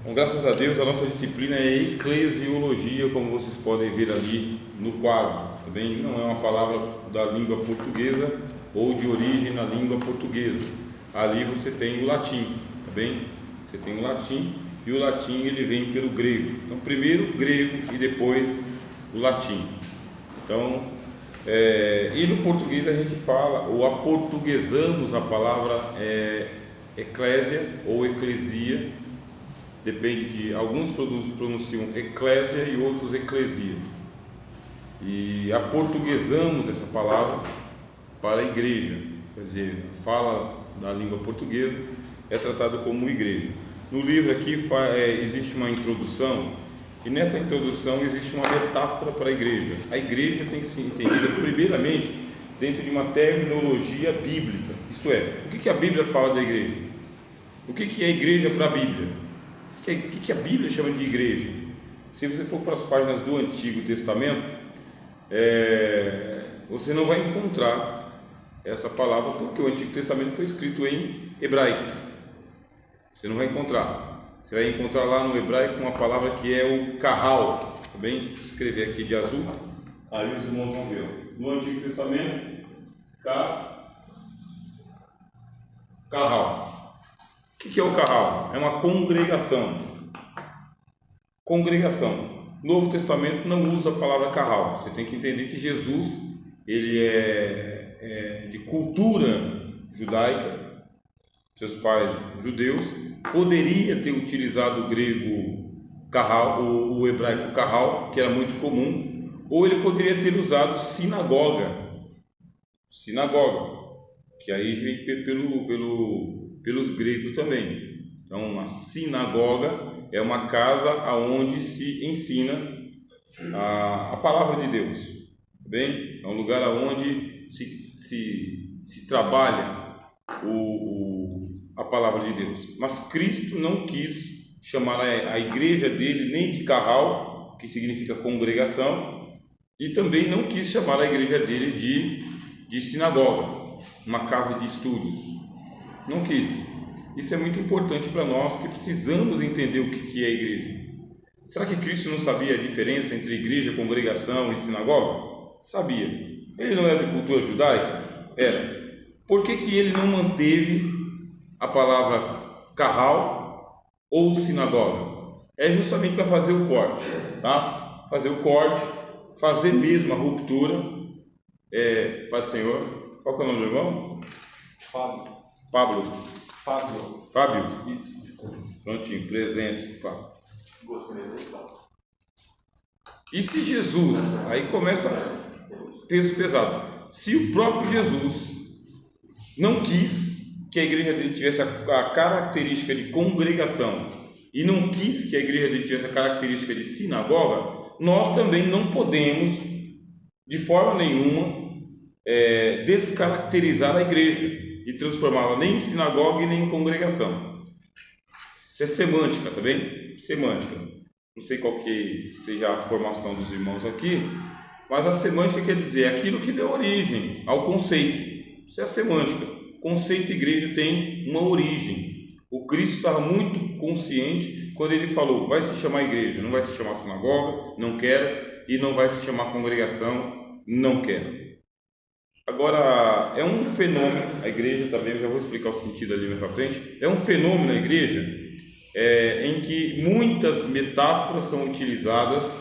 Bom, graças a Deus, a nossa disciplina é eclesiologia, como vocês podem ver ali no quadro. Também não é uma palavra da língua portuguesa ou de origem na língua portuguesa. Ali você tem o latim, tá bem? Você tem o latim e o latim ele vem pelo grego. Então, primeiro o grego e depois o latim. Então, e no português a gente fala, ou aportuguesamos a palavra eclésia ou eclesia. Depende de alguns pronunciam eclésia e outros eclesia. E aportuguesamos essa palavra para a igreja, quer dizer, fala da língua portuguesa, é tratado como igreja. No livro aqui existe uma introdução, e nessa introdução existe uma metáfora para a igreja. A igreja tem que ser entendida primeiramente dentro de uma terminologia bíblica, isto é, o que a Bíblia fala da igreja? O que é a igreja para a Bíblia? O que a Bíblia chama de igreja? Se você for para as páginas do Antigo Testamento, você não vai encontrar essa palavra, porque o Antigo Testamento foi escrito em hebraico. Você não vai encontrar. Você vai encontrar lá no hebraico uma palavra que é o kahal. Tá bem? Vou escrever aqui de azul, aí os irmãos vão ver. No Antigo Testamento, kahal. O que é o kahal? É uma congregação. Congregação. Novo Testamento não usa a palavra kahal. Você tem que entender que Jesus ele é de cultura judaica, seus pais judeus, poderia ter utilizado o grego kahal, o hebraico kahal, que era muito comum, ou ele poderia ter usado sinagoga, que aí vem pelos gregos também. Então, a sinagoga é uma casa onde se ensina a palavra de Deus, tá bem? É um lugar onde se trabalha a palavra de Deus. Mas Cristo não quis chamar a igreja dele nem de carral, que significa congregação, e também não quis chamar a igreja dele de sinagoga, uma casa de estudos. Não quis. Isso é muito importante para nós que precisamos entender o que é a igreja. Será que Cristo não sabia a diferença entre igreja, congregação e sinagoga? Sabia. Ele não era de cultura judaica? Era. Por que ele não manteve a palavra carral ou sinagoga? É justamente para fazer o corte, tá? Fazer o corte, fazer mesmo a ruptura. Pai do Senhor. Qual que é o nome do irmão? Fábio? Isso. Prontinho, presente, Fábio. Gostei da história. E se Jesus, aí começa peso pesado, se o próprio Jesus não quis que a igreja dele tivesse a característica de congregação e não quis que a igreja dele tivesse a característica de sinagoga, nós também não podemos, de forma nenhuma, descaracterizar a igreja e transformá-la nem em sinagoga e nem em congregação. Isso é semântica, tá bem? Semântica. Não sei qual que seja a formação dos irmãos aqui, mas a semântica quer dizer aquilo que deu origem ao conceito. Isso é a semântica. Conceito igreja tem uma origem. O Cristo estava muito consciente quando ele falou: vai se chamar igreja, não vai se chamar sinagoga, não quero, e não vai se chamar congregação, não quero. Agora, é um fenômeno, a igreja também, eu já vou explicar o sentido ali mais para frente, é um fenômeno na igreja em que muitas metáforas são utilizadas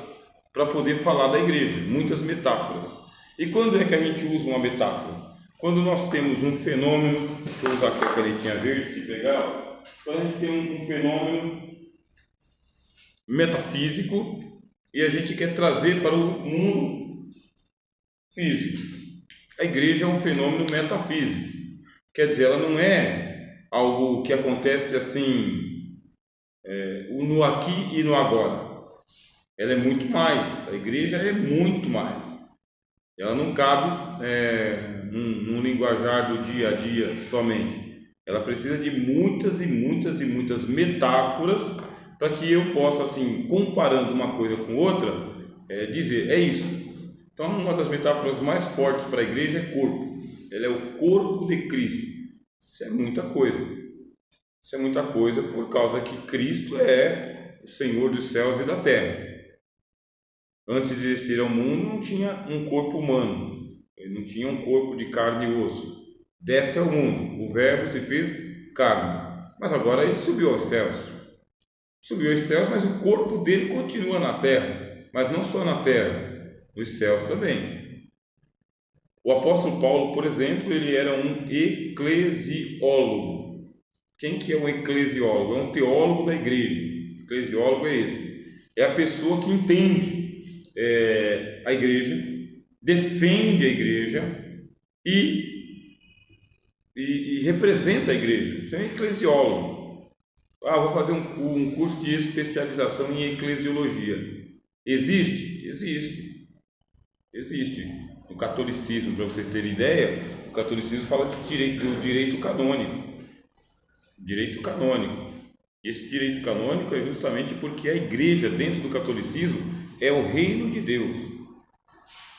para poder falar da igreja, muitas metáforas. E quando é que a gente usa uma metáfora? Quando nós temos um fenômeno, deixa eu usar aqui a canetinha verde, se pegar, quando a gente tem um fenômeno metafísico e a gente quer trazer para o mundo físico. A igreja é um fenômeno metafísico, quer dizer, ela não é algo que acontece assim, no aqui e no agora. Ela é muito mais, a igreja é muito mais. Ela não cabe num linguajar do dia a dia somente. Ela precisa de muitas e muitas e muitas metáforas para que eu possa, assim, comparando uma coisa com outra, dizer, é isso. Então, uma das metáforas mais fortes para a igreja é corpo. Ela é o corpo de Cristo. Isso é muita coisa. Isso é muita coisa por causa que Cristo é o Senhor dos céus e da terra. Antes de descer ao mundo não tinha um corpo humano, ele não tinha um corpo de carne e osso. Desce ao mundo, o Verbo se fez carne, mas agora ele subiu aos céus. Subiu aos céus, mas o corpo dele continua na terra, mas não só na terra, nos céus também. O apóstolo Paulo, por exemplo, ele era um eclesiólogo. Quem que é um eclesiólogo? É um teólogo da igreja. O eclesiólogo é esse. É a pessoa que entende a igreja, defende a igreja e representa a igreja. Isso é um eclesiólogo. Vou fazer um curso de especialização em eclesiologia. Existe? Existe. No catolicismo, para vocês terem ideia, o catolicismo fala de direito canônico. Direito canônico. Esse direito canônico é justamente porque a igreja, dentro do catolicismo, é o reino de Deus.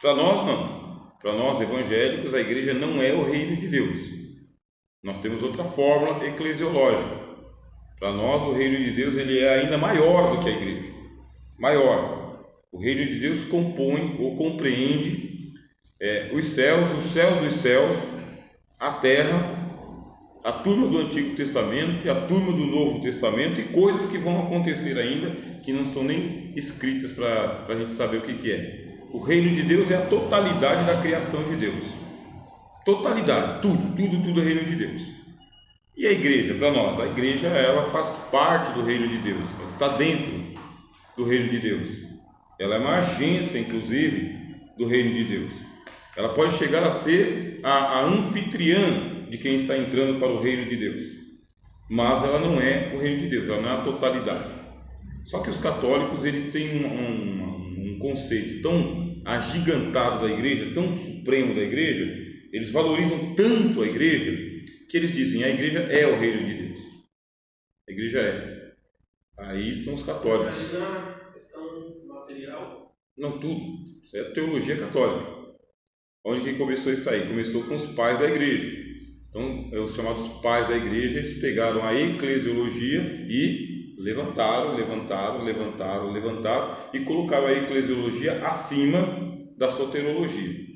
Para nós não. Para nós evangélicos, a igreja não é o reino de Deus. Nós temos outra fórmula eclesiológica. Para nós, o reino de Deus ele é ainda maior do que a igreja. Maior. O reino de Deus compõe ou compreende os céus dos céus, a terra, a turma do Antigo Testamento e a turma do Novo Testamento, e coisas que vão acontecer ainda que não estão nem escritas para a gente saber o que é. O reino de Deus é a totalidade da criação de Deus. Totalidade, tudo é reino de Deus. E a igreja, para nós, a igreja ela faz parte do reino de Deus, ela está dentro do reino de Deus. Ela é uma agência, inclusive, do reino de Deus. Ela pode chegar a ser a anfitriã de quem está entrando para o reino de Deus, mas ela não é o reino de Deus, ela não é a totalidade. Só que os católicos eles têm um conceito tão agigantado da igreja, tão supremo da igreja, eles valorizam tanto a igreja, que eles dizem, a igreja é o reino de Deus. A igreja é. Aí estão os católicos. Você acha questão material? Não, tudo. Isso é teologia católica. Onde que começou isso aí? Começou com os pais da igreja. Então, os chamados pais da igreja, eles pegaram a eclesiologia e levantaram e colocaram a eclesiologia acima da soterologia.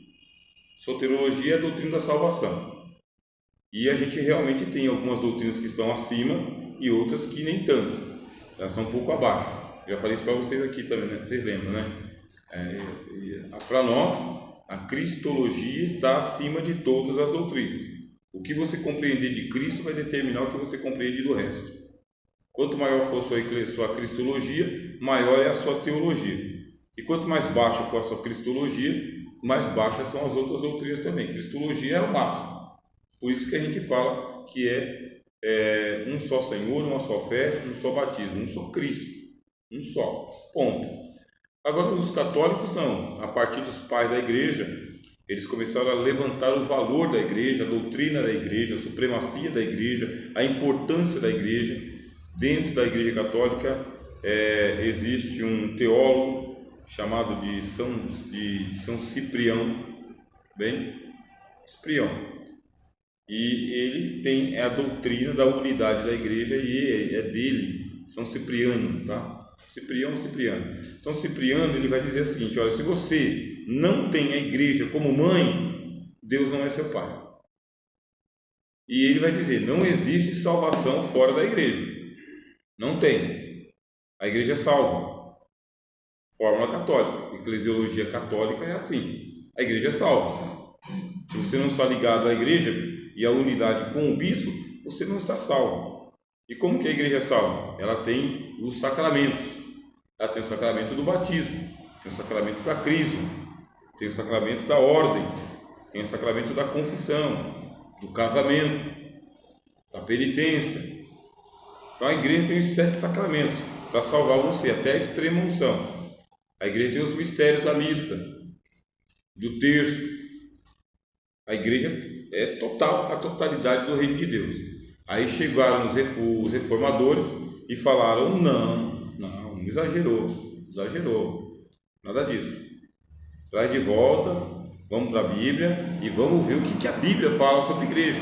Soterologia é a doutrina da salvação. E a gente realmente tem algumas doutrinas que estão acima e outras que nem tanto. Elas são um pouco abaixo. Eu já falei isso para vocês aqui também, né? Vocês lembram, né? Para nós, a cristologia está acima de todas as doutrinas. O que você compreender de Cristo vai determinar o que você compreende do resto. Quanto maior for sua cristologia, maior é a sua teologia. E quanto mais baixa for a sua cristologia, mais baixas são as outras doutrinas também. Cristologia é o máximo. Por isso que a gente fala que é um só Senhor, uma só fé, um só batismo, um só Cristo. Um só. Ponto. Agora os católicos não. A partir dos pais da igreja, eles começaram a levantar o valor da igreja, a doutrina da igreja, a supremacia da igreja, a importância da igreja. Dentro da igreja católica existe um teólogo chamado de São Ciprião, Ciprião, e ele tem a doutrina da unidade da igreja e é dele, São Cipriano, tá? Cipriano. Então Cipriano ele vai dizer o seguinte: olha, se você não tem a igreja como mãe, Deus não é seu pai. E ele vai dizer, não existe salvação fora da igreja. Não tem. A igreja é salva. Fórmula católica. Eclesiologia católica é assim. A igreja é salva. Se você não está ligado à igreja e à unidade com o bispo, você não está salvo. E como que a igreja é salva? Ela tem os sacramentos. Ela tem o sacramento do batismo, tem o sacramento da crisma, tem o sacramento da ordem, tem o sacramento da confissão, do casamento, da penitência. Então a igreja tem os 7 sacramentos para salvar você, até a extrema unção. A igreja tem os mistérios da missa, do terço. A igreja é a totalidade do reino de Deus. Aí chegaram os reformadores e falaram, não, exagerou, nada disso. Traz de volta, vamos para a Bíblia e vamos ver o que a Bíblia fala sobre a igreja.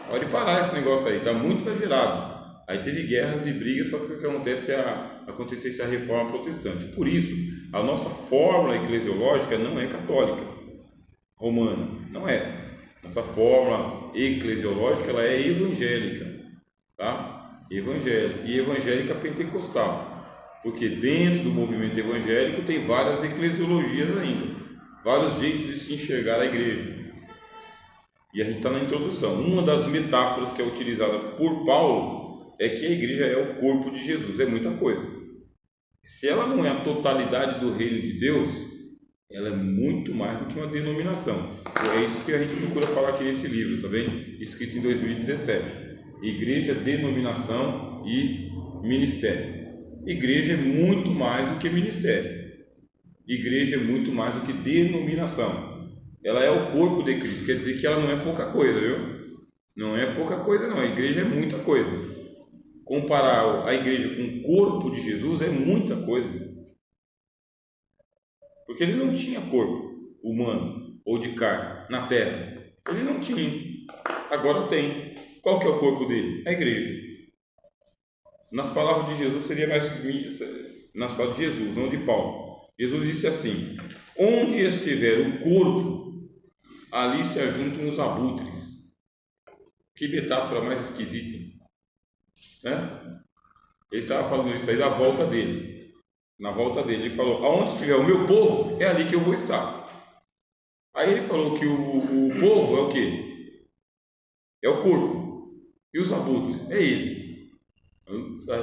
Pode parar esse negócio aí, está muito exagerado. Aí teve guerras e brigas para que acontecesse a reforma protestante. Por isso, a nossa fórmula eclesiológica não é católica, romana, não é. Nossa fórmula eclesiológica ela é evangélica, tá? Evangélica e evangélica pentecostal. Porque dentro do movimento evangélico tem várias eclesiologias ainda, vários jeitos de se enxergar a igreja. E a gente está na introdução. Uma das metáforas que é utilizada por Paulo é que a igreja é o corpo de Jesus. É muita coisa. Se ela não é a totalidade do reino de Deus, ela é muito mais do que uma denominação. É isso que a gente procura falar aqui nesse livro, tá bem? Escrito em 2017. Igreja, denominação e ministério. Igreja é muito mais do que ministério. Igreja é muito mais do que denominação. Ela é o corpo de Cristo, quer dizer que ela não é pouca coisa, viu? Não é pouca coisa não, a igreja é muita coisa. Comparar a igreja com o corpo de Jesus é muita coisa. Porque ele não tinha corpo humano ou de carne na terra. Ele não tinha, agora tem. Qual que é o corpo dele? A igreja. Nas palavras de Jesus seria mais... Nas palavras de Jesus, não de Paulo. Jesus disse assim: onde estiver o corpo, ali se ajuntam os abutres. Que metáfora mais esquisita, né? Ele estava falando isso aí da volta dele. Na volta dele, ele falou: aonde estiver o meu povo, é ali que eu vou estar. Aí ele falou que o povo é o quê? É o corpo. E os abutres? É ele.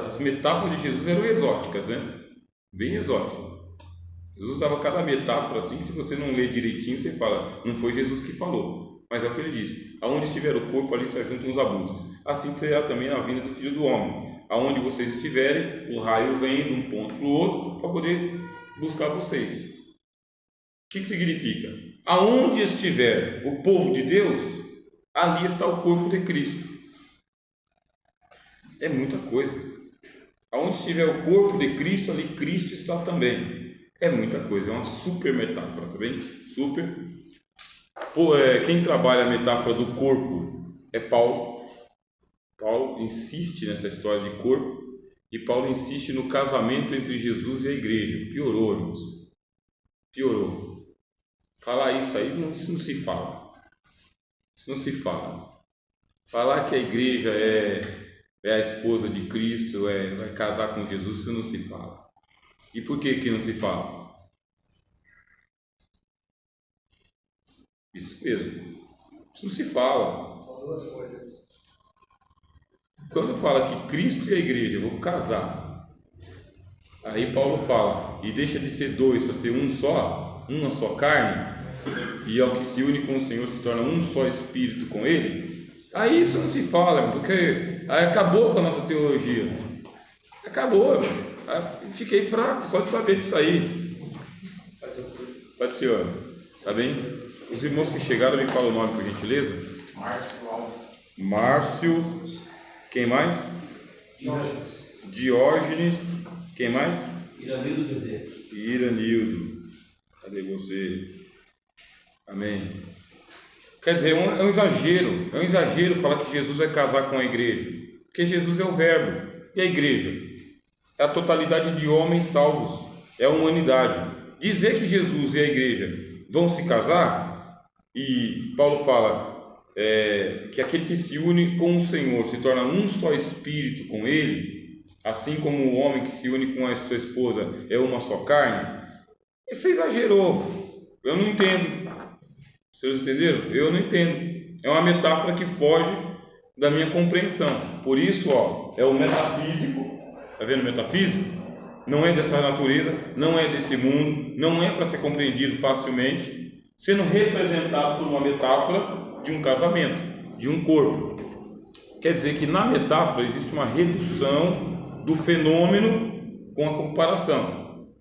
As metáforas de Jesus eram exóticas, né? Bem exóticas. Jesus usava cada metáfora assim, que se você não ler direitinho, você fala, não foi Jesus que falou, mas é o que ele disse: aonde estiver o corpo, ali se ajuntam os abutres. Assim será também a vinda do Filho do Homem. Aonde vocês estiverem, o raio vem de um ponto para o outro para poder buscar vocês. O que significa? Aonde estiver o povo de Deus, ali está o corpo de Cristo. É muita coisa. Aonde estiver o corpo de Cristo, ali Cristo está também. É muita coisa, é uma super metáfora, tá bem? Super. Quem trabalha a metáfora do corpo é Paulo. Paulo insiste nessa história de corpo. E Paulo insiste no casamento entre Jesus e a igreja. Piorou, irmãos. Piorou. Falar isso aí, isso não se fala. Isso não se fala. Falar que a igreja é a esposa de Cristo, vai casar com Jesus, isso não se fala. E por que não se fala? Isso mesmo. Isso não se fala. São duas coisas. Quando fala que Cristo e a igreja vão casar, aí Paulo fala, e deixa de ser dois para ser um só, uma só carne, e ao que se une com o Senhor se torna um só espírito com Ele, aí isso não se fala, porque aí acabou com a nossa teologia. Acabou, fiquei fraco só de saber disso aí. Pode ser, ó. Tá bem? Os irmãos que chegaram, me falam o nome, por gentileza. Márcio Alves. Márcio. Quem mais? Diógenes. Quem mais? Iranildo Bezerra. Iranildo. Cadê você? Amém. Quer dizer, é um exagero falar que Jesus vai casar com a igreja, porque Jesus é o verbo, e a igreja é a totalidade de homens salvos, é a humanidade. Dizer que Jesus e a igreja vão se casar, e Paulo fala que aquele que se une com o Senhor se torna um só espírito com Ele, assim como o homem que se une com a sua esposa é uma só carne. Isso exagerou, eu não entendo. Vocês entenderam? Eu não entendo. É uma metáfora que foge da minha compreensão. Por isso, é o metafísico. Está vendo o metafísico? Não é dessa natureza, não é desse mundo, não é para ser compreendido facilmente, sendo representado por uma metáfora de um casamento, de um corpo. Quer dizer que na metáfora existe uma redução do fenômeno com a comparação.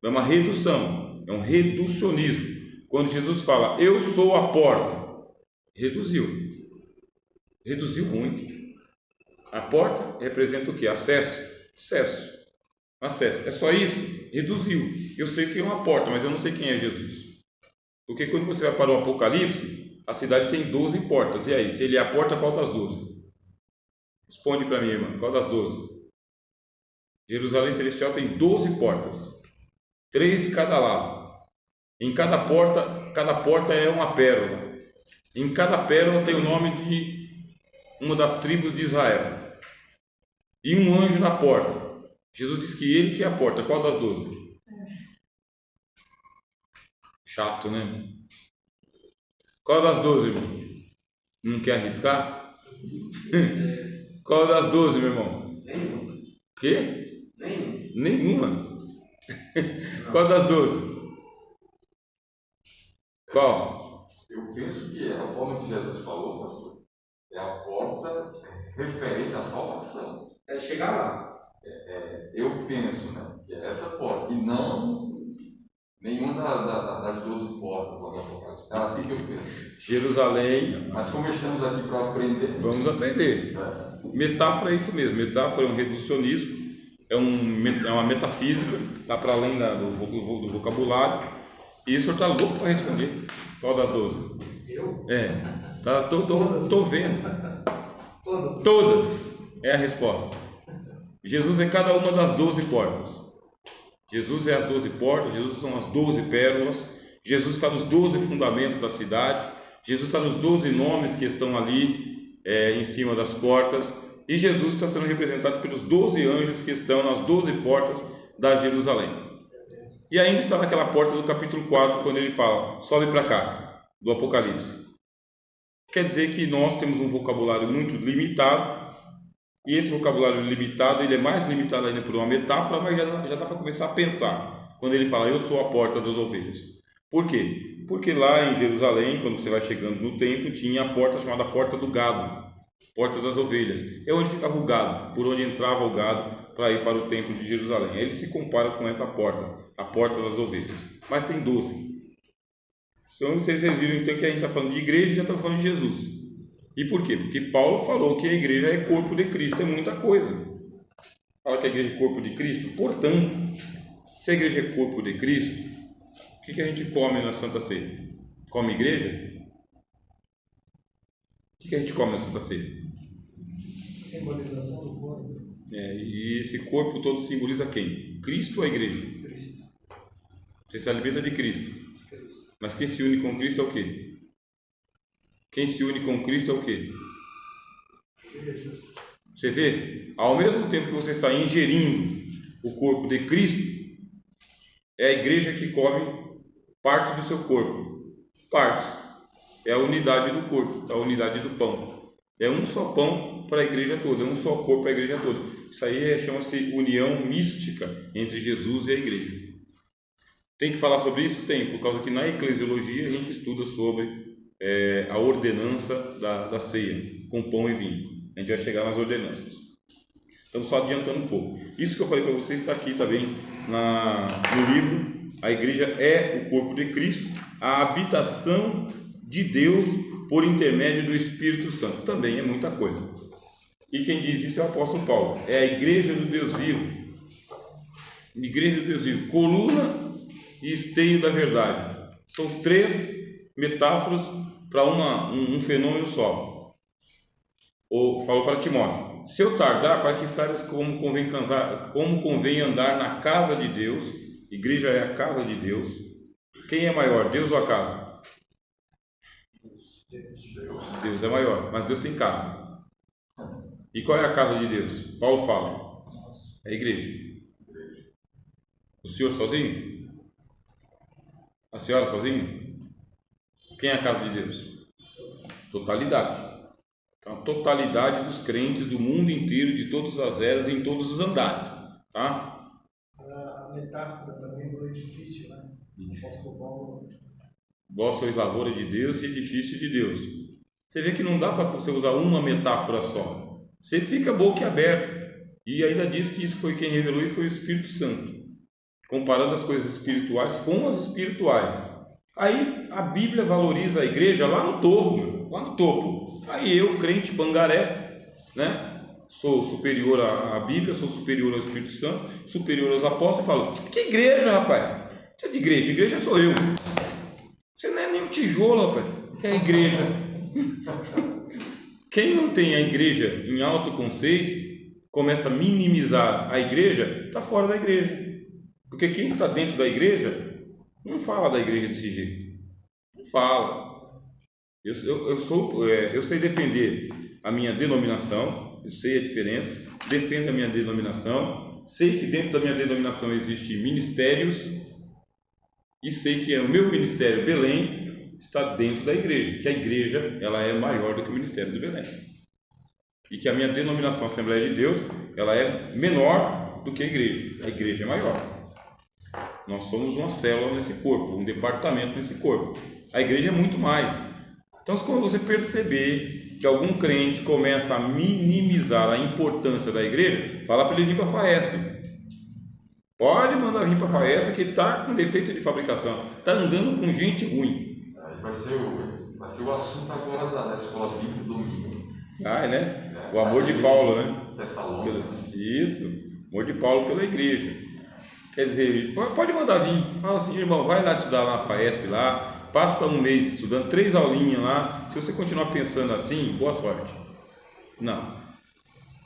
É uma redução, é um reducionismo. Quando Jesus fala, eu sou a porta, reduziu muito. A porta representa o que? Acesso. É só isso? Reduziu. Eu sei que é uma porta, mas eu não sei quem é Jesus. Porque quando você vai para o Apocalipse a cidade tem 12 portas. E aí, se ele é a porta, qual das 12? Responde para mim, irmã, qual das 12? Jerusalém Celestial tem 12 portas, 3 de cada lado. Em cada porta é uma pérola. Em cada pérola tem o nome de uma das tribos de Israel. E um anjo na porta. Jesus diz que ele que é a porta. Qual das 12? Chato, né? Qual das 12, irmão? Não quer arriscar? Qual das 12, meu irmão? Nenhuma. Quê? Nenhuma. Qual das 12? Qual? Eu penso que a forma que Jesus falou, pastor, é a porta referente à salvação. É chegar lá. Eu penso, né, que é essa porta, e não nenhuma das 12 portas lá do Apocalipse. É assim que eu penso. Jerusalém. Mas como estamos aqui para aprender, Vamos aprender. Metáfora é isso mesmo. Metáfora é um reducionismo, é uma metafísica, está para além do vocabulário. E o senhor está louco para responder. Qual das 12? Eu? Tô vendo. Todas. Todas é a resposta. Jesus é cada uma das 12 portas. Jesus é as 12 portas, Jesus são as 12 pérolas, Jesus está nos 12 fundamentos da cidade, Jesus está nos 12 nomes que estão ali em cima das portas, e Jesus está sendo representado pelos 12 anjos que estão nas 12 portas da Jerusalém. E ainda está naquela porta do capítulo 4, quando ele fala, sobe para cá, do Apocalipse. Quer dizer que nós temos um vocabulário muito limitado, e esse vocabulário limitado, ele é mais limitado ainda por uma metáfora, mas já dá para começar a pensar, quando ele fala, eu sou a porta das ovelhas. Por quê? Porque lá em Jerusalém, quando você vai chegando no templo, tinha a porta chamada Porta do Gado, Porta das Ovelhas. É onde ficava o gado, por onde entrava o gado para ir para o templo de Jerusalém. Aí ele se compara com essa porta, a Porta das Ovelhas. Mas tem 12. Então vocês viram então que a gente está falando de igreja e já está falando de Jesus. E por quê? Porque Paulo falou que a igreja é corpo de Cristo, é muita coisa. Fala que a igreja é corpo de Cristo. Portanto, se a igreja é corpo de Cristo, o que a gente come na Santa Ceia? Come igreja? O que a gente come na Santa Ceia? Simbolização do corpo. E esse corpo todo simboliza quem? Cristo ou a igreja? Cristo. Você se alimenta de Cristo. Mas quem se une com Cristo é o quê? Quem se une com Cristo é o quê? Você vê? Ao mesmo tempo que você está ingerindo o corpo de Cristo, é a igreja que come partes do seu corpo. Partes. É a unidade do corpo, a unidade do pão. É um só pão para a igreja toda, é um só corpo para a igreja toda. Isso aí chama-se união mística entre Jesus e a igreja. Tem que falar sobre isso? Tem, por causa que na eclesiologia a gente estuda sobre a ordenança da ceia, com pão e vinho. A gente vai chegar nas ordenanças. Estamos só adiantando um pouco. Isso que eu falei para vocês está aqui também no livro. A igreja é o corpo de Cristo, a habitação de Deus por intermédio do Espírito Santo. Também é muita coisa. E quem diz isso é o apóstolo Paulo. É a igreja do Deus vivo. Igreja do Deus vivo. Coluna e esteio da verdade. São 3 metáforas para um fenômeno só. Ou falou para Timóteo: se eu tardar, para que saibas como convém andar na casa de Deus. Igreja é a casa de Deus. Quem é maior, Deus ou a casa? Deus é maior, mas Deus tem casa. E qual é a casa de Deus? Paulo fala: é a igreja. O senhor sozinho? A senhora sozinha? Quem é a casa de Deus? Totalidade. Então, a totalidade dos crentes do mundo inteiro, de todas as eras, em todos os andares. Tá? A metáfora também do edifício, né? O apóstolo Paulo. Vós sois lavoura de Deus e edifício de Deus. Você vê que não dá para você usar uma metáfora só. Você fica boquiaberto. E ainda diz que isso foi quem revelou isso foi o Espírito Santo. Comparando as coisas espirituais com as espirituais. Aí a Bíblia valoriza a igreja lá no topo, lá no topo. Aí eu, crente pangaré, né? Sou superior à Bíblia, sou superior ao Espírito Santo, superior aos apóstolos, e falo: que igreja, rapaz? Você é de igreja? Igreja sou eu. Você não é nem um tijolo, rapaz. que é a igreja. Quem não tem a igreja em alto conceito, começa a minimizar a igreja, está fora da igreja. Porque quem está dentro da igreja, não fala da igreja desse jeito. Não fala. Eu sei defender a minha denominação, eu sei a diferença, defendo a minha denominação, sei que dentro da minha denominação existem ministérios e sei que o meu ministério Belém está dentro da igreja, que a igreja ela é maior do que o ministério de Belém e que a minha denominação Assembleia de Deus ela é menor do que a igreja é maior. Nós somos uma célula nesse corpo, um departamento nesse corpo. A igreja é muito mais. Então, quando você perceber que algum crente começa a minimizar a importância da igreja, fala para ele vir para a FAESP. Pode mandar vir para a FAESP, que ele está com defeito de fabricação, está andando com gente ruim. Vai ser o assunto agora da escola bíblica do domingo. Né? O amor de Paulo, né? Tessalônica. Isso, o amor de Paulo pela igreja. Quer dizer, pode mandar vir. Fala assim, irmão, vai lá estudar lá na FAESP lá. Passa um mês estudando 3 aulinhas lá. Se você continuar pensando assim, boa sorte. Não.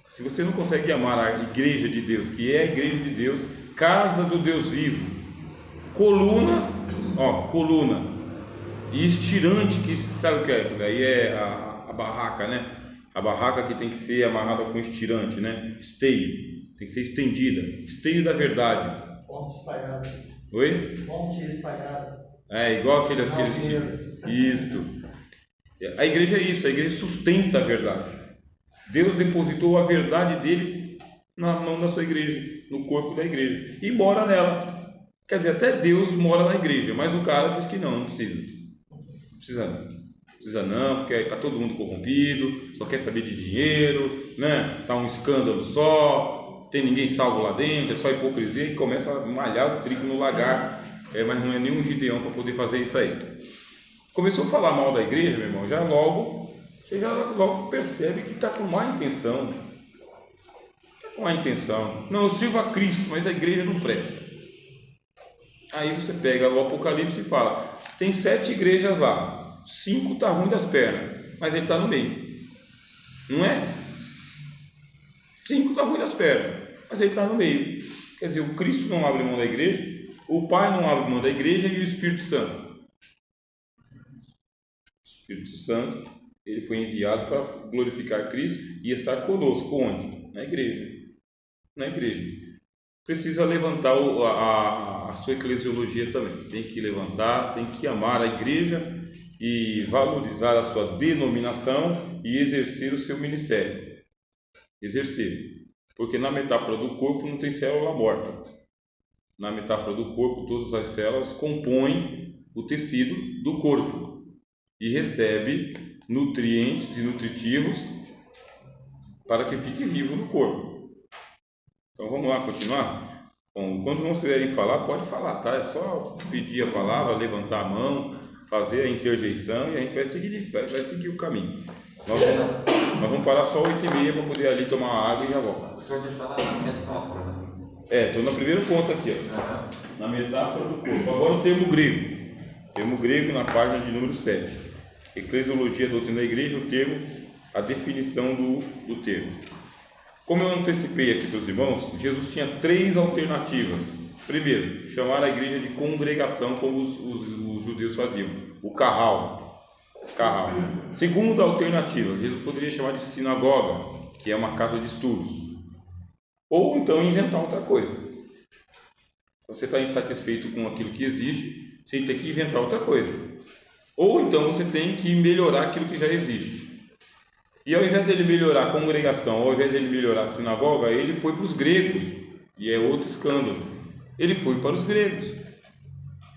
Se você não consegue amar a igreja de Deus, que é a igreja de Deus, casa do Deus vivo, coluna e estirante, que sabe o que é? Aí é a barraca, né? A barraca que tem que ser amarrada com estirante, né? Esteio, tem que ser estendida. Esteio da verdade. Ponte espalhada. Oi? Ponte espalhada. Igual aqueles isto. A igreja é isso, a igreja sustenta a verdade. Deus depositou a verdade dele na mão da sua igreja, no corpo da igreja, e mora nela. Quer dizer, até Deus mora na igreja, mas o cara diz que não precisa. Não precisa não, porque está todo mundo corrompido, só quer saber de dinheiro, né? Está um escândalo só, tem ninguém salvo lá dentro, é só hipocrisia, e começa a malhar o trigo no lagar. Mas não é nenhum Gideão para poder fazer isso aí. Começou a falar mal da igreja, meu irmão, você já logo percebe que está com má intenção. Está com má intenção. Não, eu sirvo a Cristo, mas a igreja não presta. Aí você pega o Apocalipse e fala, tem 7 igrejas lá, 5 está ruim das pernas, mas ele está no meio. Não é? 5 está ruim das pernas, mas ele está no meio. Quer dizer, o Cristo não abre mão da igreja, o Pai não abre mão da igreja e o Espírito Santo. O Espírito Santo, ele foi enviado para glorificar Cristo e estar conosco. Onde? Na igreja. Na igreja. Precisa levantar a sua eclesiologia também. Tem que levantar, tem que amar a igreja e valorizar a sua denominação e exercer o seu ministério. Exercer. Porque na metáfora do corpo não tem célula morta. Na metáfora do corpo, todas as células compõem o tecido do corpo e recebe nutrientes e nutritivos para que fique vivo no corpo. Então vamos lá continuar? Bom, quando os irmãos quiserem falar, pode falar, tá? É só pedir a palavra, levantar a mão, fazer a interjeição e a gente vai seguir o caminho. Nós vamos parar só 8h30 para poder ali tomar água e já volta. O senhor já está lá na metáfora, né? Estou no primeiro ponto aqui, na metáfora do corpo. Agora o termo grego. Termo grego na página de número 7. Eclesiologia, doutrina da igreja, o termo, a definição do termo. Como eu antecipei aqui para os irmãos, Jesus tinha 3 alternativas. Primeiro, chamar a igreja de congregação, como os judeus faziam. O carral. Segunda alternativa, Jesus poderia chamar de sinagoga, que é uma casa de estudos. Ou então inventar outra coisa. Você está insatisfeito com aquilo que existe, você tem que inventar outra coisa. Ou então você tem que melhorar aquilo que já existe. E ao invés dele melhorar a congregação, ao invés dele melhorar a sinagoga, ele foi para os gregos. E é outro escândalo. Ele foi para os gregos.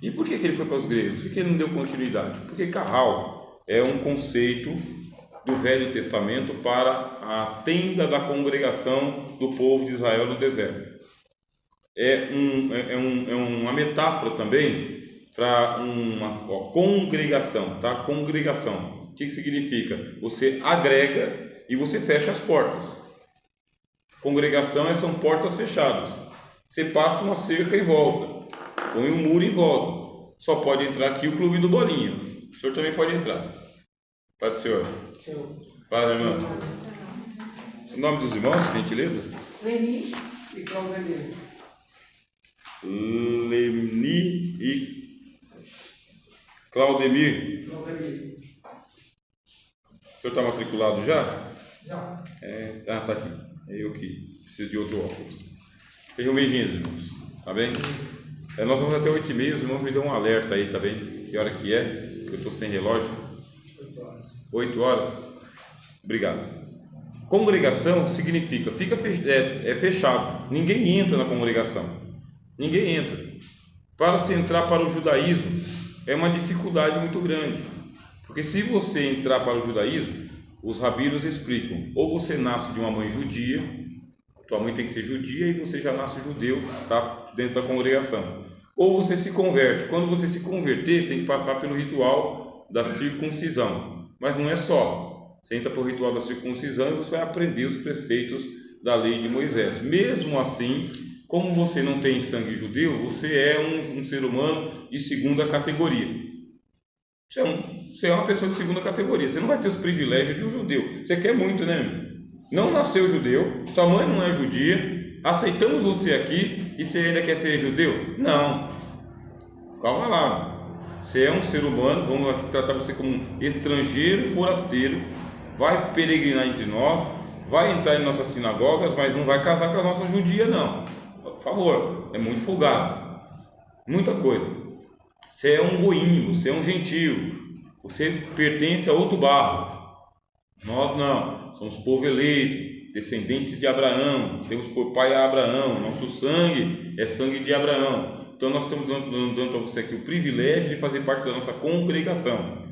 E por que ele foi para os gregos? Por que ele não deu continuidade? Porque carral é um conceito do Velho Testamento para a tenda da congregação do povo de Israel no deserto. É uma metáfora também para uma congregação, tá? Congregação. O que significa? Você agrega e você fecha as portas. Congregação são portas fechadas. Você passa uma cerca em volta, põe um muro em volta. Só pode entrar aqui o clube do Bolinha. O senhor também pode entrar. Paz do senhor. Seu Paz, irmã. O nome dos irmãos, por gentileza? Leni e Claudemir. Leni e Claudemir. Claudemir. O senhor está matriculado já? Já. Tá aqui. É eu que preciso de outro óculos. Sejam bem-vindos, irmãos. Tá bem? Nós vamos até 8h30. Os irmãos me dão um alerta aí, tá bem? Que hora que é? Eu estou sem relógio. 8 horas. 8 horas? Obrigado. Congregação significa, fechado. Ninguém entra na congregação. Ninguém entra. Para se entrar para o judaísmo é uma dificuldade muito grande. Porque se você entrar para o judaísmo, os rabinos explicam, ou você nasce de uma mãe judia, tua mãe tem que ser judia e você já nasce judeu, tá dentro da congregação. Ou você se converte. Quando você se converter, tem que passar pelo ritual da circuncisão. Mas não é só. Você entra para o ritual da circuncisão e você vai aprender os preceitos da lei de Moisés. Mesmo assim, como você não tem sangue judeu, você é um ser humano de segunda categoria. Você é uma pessoa de segunda categoria. Você não vai ter os privilégios de um judeu. Você quer muito, né? Não nasceu judeu, sua mãe não é judia, aceitamos você aqui e você ainda quer ser judeu? Não. Calma lá. Você é um ser humano, vamos aqui tratar você como um estrangeiro, forasteiro, vai peregrinar entre nós, vai entrar em nossas sinagogas, mas não vai casar com a nossa judia, não. Por favor, é muito folgado. Muita coisa. Você é um goinho, você é um gentio, você pertence a outro barro. Nós não, somos povo eleito, descendentes de Abraão, temos por pai a Abraão, nosso sangue é sangue de Abraão. Então nós estamos dando para você aqui o privilégio de fazer parte da nossa congregação.